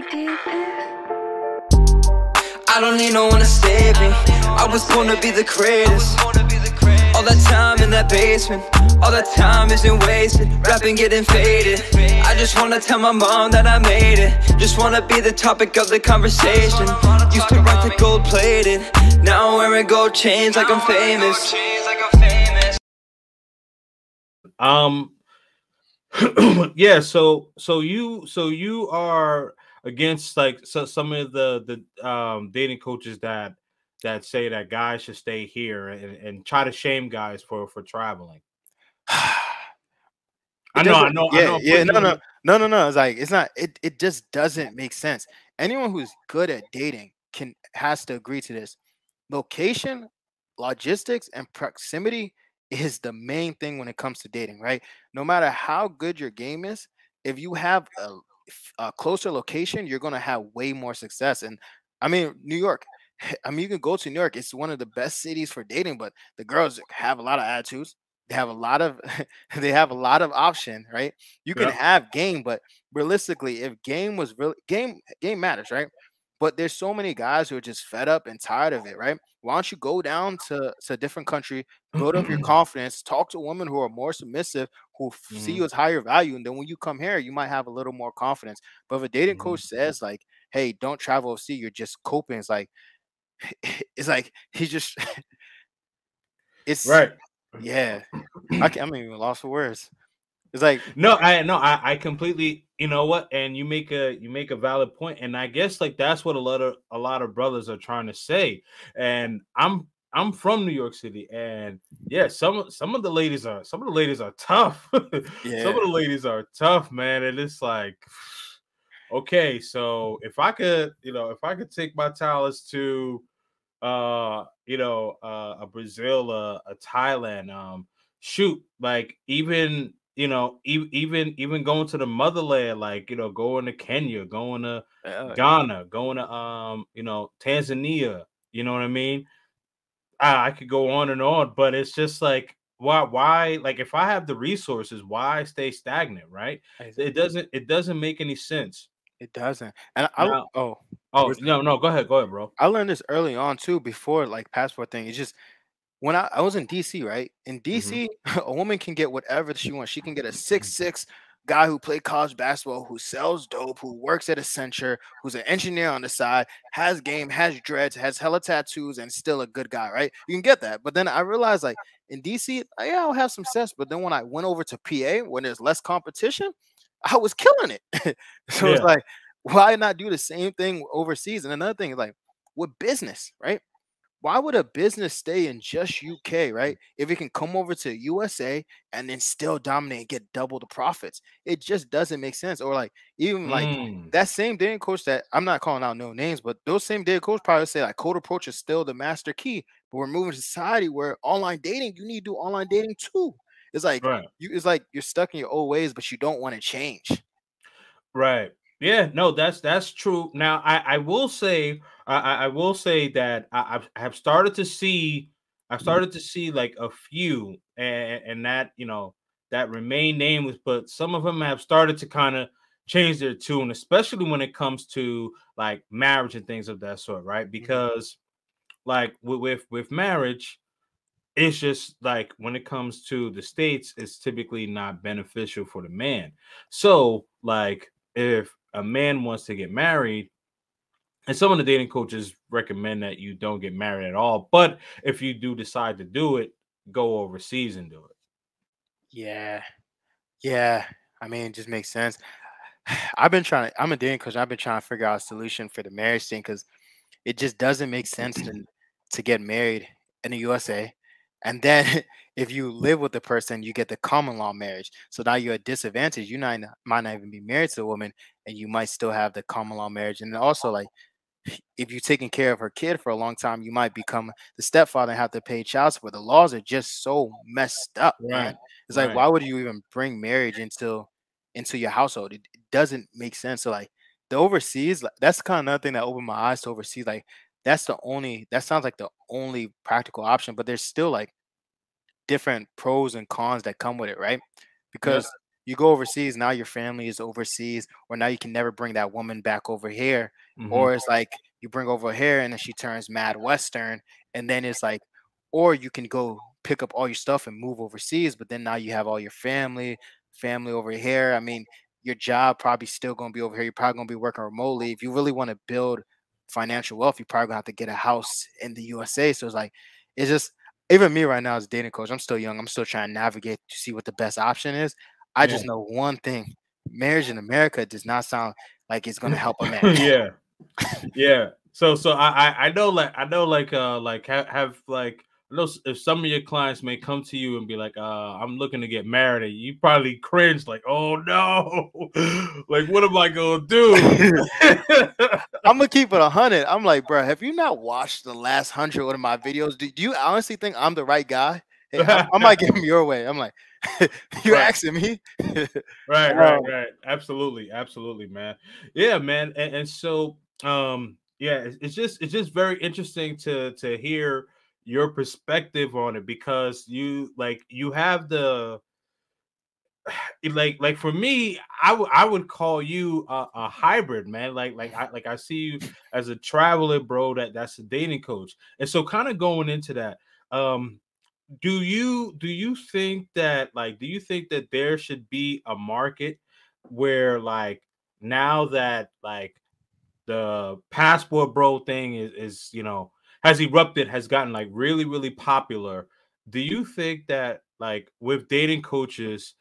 I don't need no one to save me. I was born to be the greatest. All that time in that basement, all that time isn't wasted. Rapping getting faded. I just wanna tell my mom that I made it. Just wanna be the topic of the conversation. Used to rock the gold plated. Now I'm wearing gold chains like I'm famous. Yeah, so you are against like some of the dating coaches that say that guys should stay here and try to shame guys for traveling. I know. Yeah. No. It's like it's not. It just doesn't make sense. Anyone who's good at dating has to agree to this. Location, logistics, and proximity is the main thing when it comes to dating, right? No matter how good your game is, if you have a closer location, you're gonna have way more success. And I mean, New York. I mean, you can go to New York. It's one of the best cities for dating, but the girls have a lot of attitudes. They have a lot of they have a lot of option, right? You can have game, but realistically, if game was really game matters, right? But there's so many guys who are just fed up and tired of it, right? Why don't you go down to a different country, build up your confidence, talk to women who are more submissive, who see you as higher value, and then when you come here, you might have a little more confidence. But if a dating coach says like, "Hey, don't travel overseas," you're just coping. It's like he's just it's Right. yeah. I'm even lost for words. It's like I completely, you know what, and you make a valid point, and I guess like that's what a lot of brothers are trying to say. And I'm from New York City, and yeah, some of the ladies are tough. yeah. Some of the ladies are tough, man, and it's like, okay, so if I could take my talents to a Brazil, a Thailand, shoot, like even even going to the motherland, like going to Kenya, going to Ghana, going to Tanzania, you know what I mean? I could go on and on, but it's just like why like if I have the resources, why stay stagnant, right? It doesn't make any sense. It doesn't. And No, go ahead, bro. I learned this early on too, before like passport thing. It's just when I was in DC, right? In DC, a woman can get whatever she wants. She can get a 6'6" guy who played college basketball, who sells dope, who works at Accenture, who's an engineer on the side, has game, has dreads, has hella tattoos, and still a good guy, right? You can get that. But then I realized like in DC, yeah, I'll have some sense. But then when I went over to PA, when there's less competition, I was killing it. So it's like, why not do the same thing overseas? And another thing is like with business, right? Why would a business stay in just UK, right? If it can come over to USA and then still dominate and get double the profits, it just doesn't make sense. Or like even like that same dating coach that I'm not calling out no names, but those same dating coach probably say like code approach is still the master key. But we're moving to society where online dating, you need to do online dating too. It's like it's like you're stuck in your old ways, but you don't want to change. Right. Yeah, no, that's true. Now, I will say, I will say that I have started to see, like a few, and that that remain nameless, but some of them have started to kind of change their tune, especially when it comes to like marriage and things of that sort, right? Because like with marriage, it's just like when it comes to the States, it's typically not beneficial for the man. So like if a man wants to get married, and some of the dating coaches recommend that you don't get married at all, but if you do decide to do it, go overseas and do it. Yeah. I mean, it just makes sense. I'm a dating coach. I've been trying to figure out a solution for the marriage thing because it just doesn't make sense to get married in the USA. And then if you live with the person, you get the common law marriage. So now you're at disadvantage. Might not even be married to a woman, and you might still have the common law marriage. And also, like, if you're taking care of her kid for a long time, you might become the stepfather and have to pay child support. The laws are just so messed up, man. It's like, why would you even bring marriage into your household? It doesn't make sense. So like the overseas, that's kind of another thing that opened my eyes to overseas. Like that sounds like the only practical option, but there's still like different pros and cons that come with it, right? Because You go overseas, now your family is overseas, or now you can never bring that woman back over here. Hmm. Or it's like you bring over here and then she turns mad Western, and then it's like, or you can go pick up all your stuff and move overseas, but then now you have all your family over here. I mean, your job probably still gonna be over here. You're probably gonna be working remotely. If you really want to build financial wealth, you probably gonna have to get a house in the USA. So it's just even me right now as a dating coach, I'm still young. I'm still trying to navigate to see what the best option is. I Yeah. just know one thing: marriage in America does not sound like it's gonna help a man. Yeah. Yeah. So I know like have like I know if some of your clients may come to you and be like, I'm looking to get married, and you probably cringe like, oh no, like what am I gonna do? I'm gonna keep it 100. I'm like, bro, have you not watched the last 100 of my videos? Do you honestly think I'm the right guy? Hey, I might get him your way. I'm like, you're Right. asking me? Right, right, Um, right. Absolutely, absolutely, man. Yeah, man. And so yeah, it's just very interesting to hear your perspective on it, because you have the like for me, I would call you a hybrid, man. I see you as a traveler, bro. That's a dating coach. And so kind of going into that, um do you think that do you think that there should be a market where now that the passport bro thing is has erupted, has gotten really really popular, do you think that with dating coaches,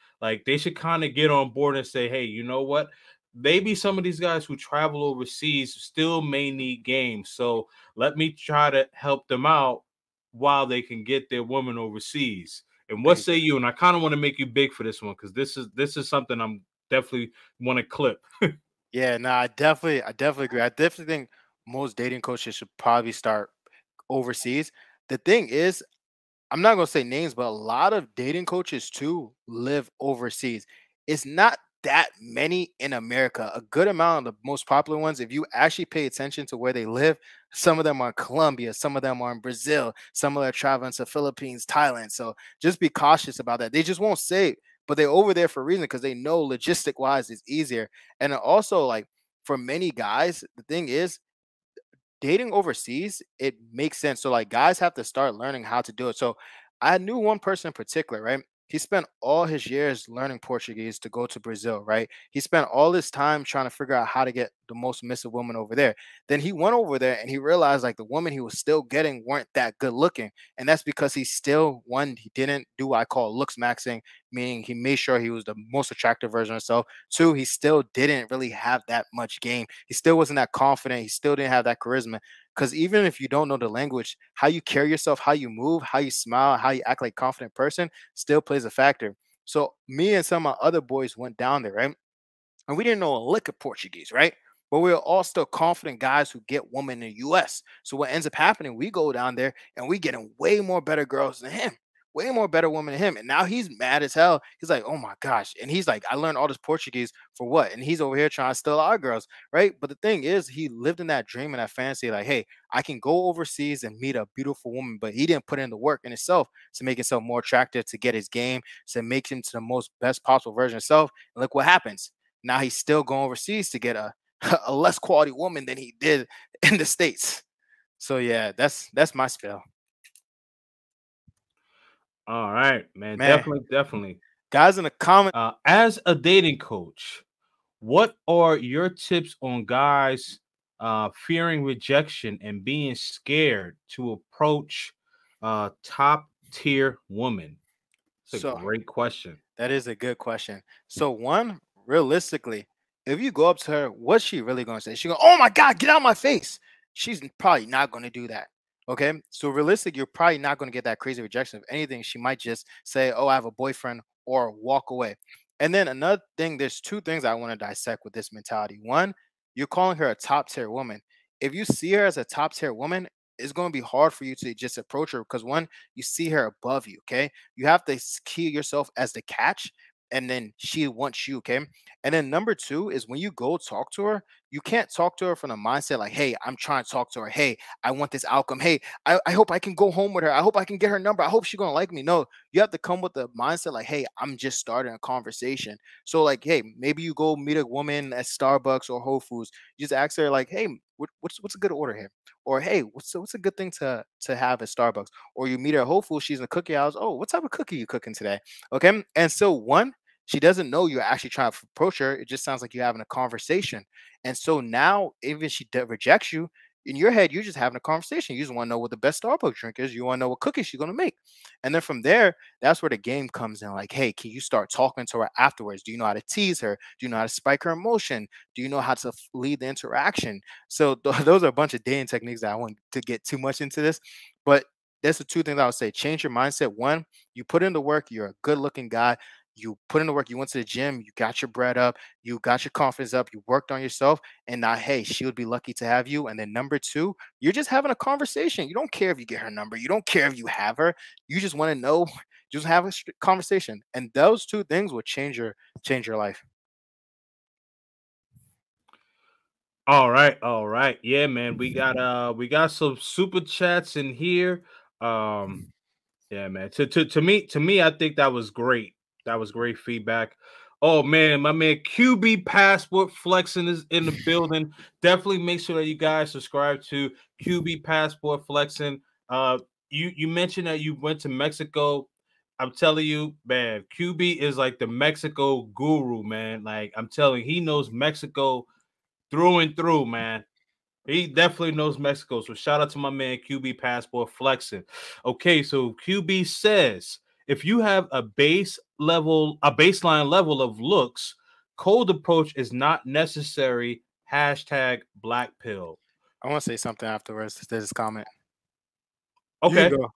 they should kind of get on board and say, hey, you know what, maybe some of these guys who travel overseas still may need games, so let me try to help them out while they can get their woman overseas. And what say you? And I kind of want to make you big for this one, because this is something I'm definitely want to clip. yeah, no, I definitely agree. I definitely think most dating coaches should probably start overseas. The thing is, I'm not gonna say names, but a lot of dating coaches too live overseas. It's not that many in America. A good amount of the most popular ones, if you actually pay attention to where they live, some of them are in Colombia, some of them are in Brazil, some of them are traveling to Philippines, Thailand. So just be cautious about that. They just won't say it, but they're over there for a reason because they know logistic wise it's easier. And also, like for many guys, the thing is dating overseas, it makes sense. So like guys have to start learning how to do it. So I knew one person in particular, right? He spent all his years learning Portuguese to go to Brazil, right? He spent all this time trying to figure out how to get the most submissive woman over there. Then he went over there and he realized like the woman he was still getting weren't that good looking. And that's because he still, one, he didn't do what I call looks maxing, meaning he made sure he was the most attractive version of himself. Two, he still didn't really have that much game. He still wasn't that confident. He still didn't have that charisma. Because even if you don't know the language, how you carry yourself, how you move, how you smile, how you act like a confident person still plays a factor. So me and some of my other boys went down there, right? And we didn't know a lick of Portuguese, right? But we were all still confident guys who get women in the US. So what ends up happening, we go down there and we getting way more better girls than him, way more better women than him. And now he's mad as hell. He's like, oh my gosh. And he's like, I learned all this Portuguese for what? And he's over here trying to steal our girls, right? But the thing is, he lived in that dream and that fantasy, like, hey, I can go overseas and meet a beautiful woman, but he didn't put in the work in himself to make himself more attractive, to get his game, to make him to the most best possible version of himself. And look what happens. Now he's still going overseas to get a less quality woman than he did in the States. So yeah, that's my spell. All right, man. Man, Definitely, definitely. guys in the comment. As a dating coach, what are your tips on guys fearing rejection and being scared to approach top tier women? It's a So great question. that is a good question. So one, realistically, if you go up to her, what's she really gonna say? She go, "Oh my God, get out of my face." She's probably not gonna do that. Okay, so realistic, you're probably not gonna get that crazy rejection. If anything, she might just say, "Oh, I have a boyfriend," or walk away. And then another thing, there's two things I want to dissect with this mentality. One, you're calling her a top tier woman. If you see her as a top tier woman, it's going to be hard for you to just approach her because one, you see her above you. Okay, you have to key yourself as the catch, and then she wants you. Okay, and then number two is when you go talk to her, you can't talk to her from the mindset like, hey, I'm trying to talk to her. Hey, I want this outcome. Hey, I hope I can go home with her. I hope I can get her number. I hope she's gonna like me. No, you have to come with the mindset like, hey, I'm just starting a conversation. So like, hey, maybe you go meet a woman at Starbucks or Whole Foods. You just ask her like, hey, what's a good order here? Or hey, what's a good thing to have at Starbucks? Or you meet her at Whole Foods, she's in a cookie house. Oh, what type of cookie you cooking today? Okay. And so one, she doesn't know you're actually trying to approach her. It just sounds like you're having a conversation. And so now, even if she rejects you, in your head, you're just having a conversation. You just want to know what the best Starbucks drink is. You want to know what cookies she's going to make. And then from there, that's where the game comes in. Like, hey, can you start talking to her afterwards? Do you know how to tease her? Do you know how to spike her emotion? Do you know how to lead the interaction? So those are a bunch of dating techniques that I want to get too much into this. But that's the two things I would say. Change your mindset. One, you put in the work. You're a good looking guy. You put in the work. You went to the gym. You got your bread up. You got your confidence up. You worked on yourself. And now, hey, she would be lucky to have you. And then number two, you're just having a conversation. You don't care if you get her number. You don't care if you have her. You just want to know. Just have a conversation. And those two things will change your life. All right, all right. Yeah, man. We got some super chats in here. Yeah, man. To me, I think that was great. That was great feedback. Oh man, my man QB Passport Flexing is in the building. Definitely make sure that you guys subscribe to QB Passport Flexing. You mentioned that you went to Mexico. I'm telling you, man, QB is like the Mexico guru, man. Like I'm telling you, he knows Mexico through and through, man. He definitely knows Mexico. So shout out to my man QB Passport Flexing. Okay, so QB says if you have a baseline level of looks, cold approach is not necessary. Hashtag black pill. I want to say something afterwards to this comment. Okay. You go.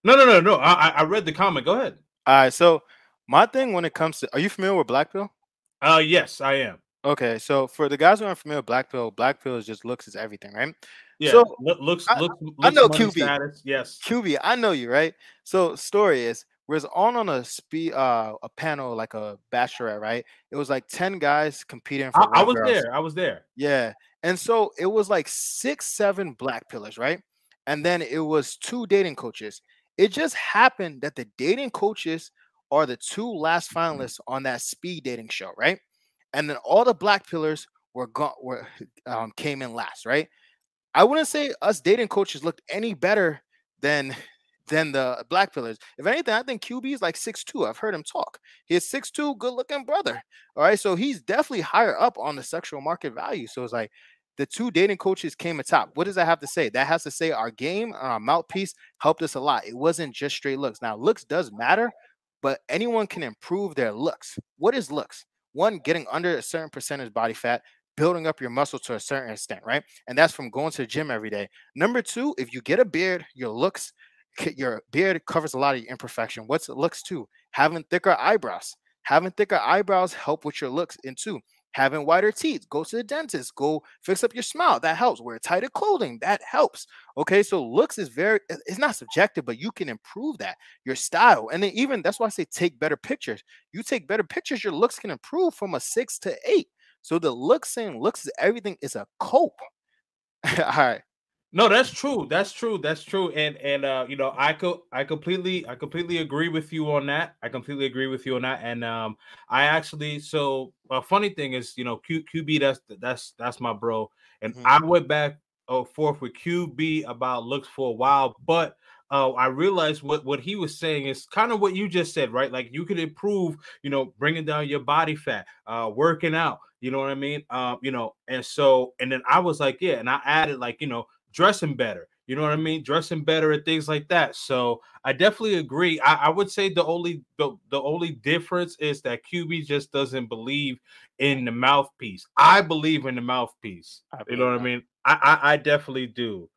No. I read the comment. Go ahead. All right. So my thing when it comes to, are you familiar with black pill? Yes, I am. Okay, so for the guys who aren't familiar with black pill is just looks is everything, right? Yeah, So looks I know money QB. status. Yes. QB, I know you, right? So story is we're on a panel like a bachelorette, right? It was like 10 guys competing for I one was girl. there. I was there. Yeah. And so it was like 6, 7 black pillars, right? And then it was 2 dating coaches. It just happened that the dating coaches are the 2 last finalists on that speed dating show, right? And then all the black pillars came in last, right? I wouldn't say us dating coaches looked any better than the black pillars. If anything, I think QB is like 6'2". I've heard him talk. He's 6'2", good looking brother. All right, so he's definitely higher up on the sexual market value. So it's like the 2 dating coaches came atop. What does that have to say? That has to say our game, our mouthpiece helped us a lot. It wasn't just straight looks. Now, looks does matter, but anyone can improve their looks. What is looks? One, getting under a certain percentage body fat, building up your muscle to a certain extent, right? And that's from going to the gym every day. Number 2, if you get a beard, your beard covers a lot of your imperfection. What's looks too? Having thicker eyebrows. Having thicker eyebrows help with your looks in too. Having whiter teeth, go to the dentist, go fix up your smile. That helps. Wear tighter clothing. That helps. Okay, so looks is it's not subjective, but you can improve that, your style. And then even that's why I say take better pictures. You take better pictures, your looks can improve from a 6 to 8. So the looks is everything is a cope. All right. No, that's true. That's true. That's true. And you know, I completely agree with you on that. I completely agree with you on that. And I actually so a funny thing is, you know, QB that's my bro. And I went back forth with QB about looks for a while, but I realized what he was saying is kind of what you just said, right? Like you could improve, you know, bringing down your body fat, working out, you know what I mean? You know, and then I was like, yeah, and I added like, you know, dressing better, you know what I mean? Dressing better and things like that. So I definitely agree. I would say the only difference is that QB just doesn't believe in the mouthpiece. I believe in the mouthpiece. You know what I mean? I definitely do.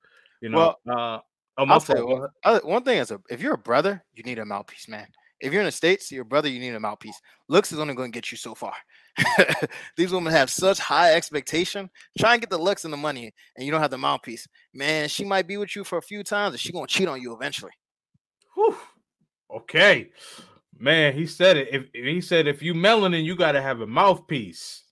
You know, I'll tell you one thing is if you're a brother, you need a mouthpiece, man. If you're in the States, you're a brother, you need a mouthpiece. Looks is only going to get you so far. These women have such high expectation. Try and get the looks and the money, and you don't have the mouthpiece. Man, she might be with you for a few times, and she's going to cheat on you eventually. Whew. Okay. Man, he said it. If you melanin, you got to have a mouthpiece.